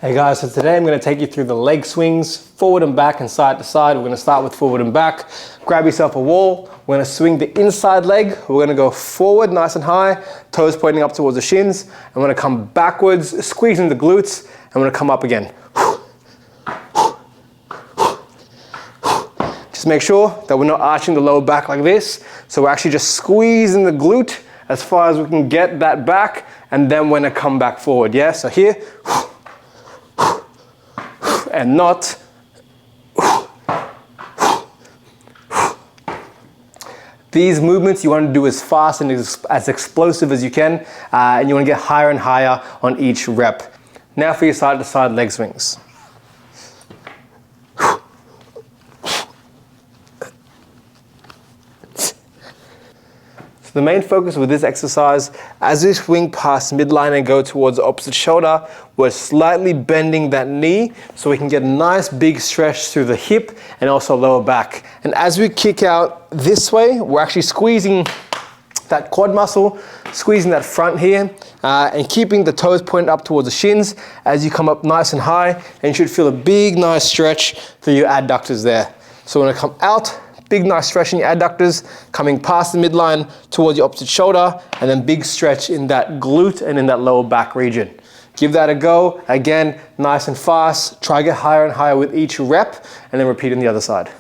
Hey guys, so today I'm going to take you through the leg swings, forward and back and side to side. We're going to start with forward and back. Grab yourself a wall. We're going to swing the inside leg. We're going to go forward nice and high, toes pointing up towards the shins. I'm going to come backwards, squeezing the glutes. I'm going to come up again. Just make sure that we're not arching the lower back like this. So we're actually just squeezing the glute as far as we can get that back, and then we're going to come back forward. Yeah, so here. And not. These movements you want to do as fast and as explosive as you can, and you want to get higher and higher on each rep. Now for your side to side leg swings. The main focus with this exercise, as we swing past midline and go towards the opposite shoulder, we're slightly bending that knee so we can get a nice big stretch through the hip and also lower back. And as we kick out this way, we're actually squeezing that quad muscle, squeezing that front here, and keeping the toes pointed up towards the shins as you come up nice and high, and you should feel a big nice stretch through your adductors there. So we're gonna come out, big nice stretch in your adductors, coming past the midline towards your opposite shoulder, and then big stretch in that glute and in that lower back region. Give that a go. Again, nice and fast. Try to get higher and higher with each rep, and then repeat on the other side.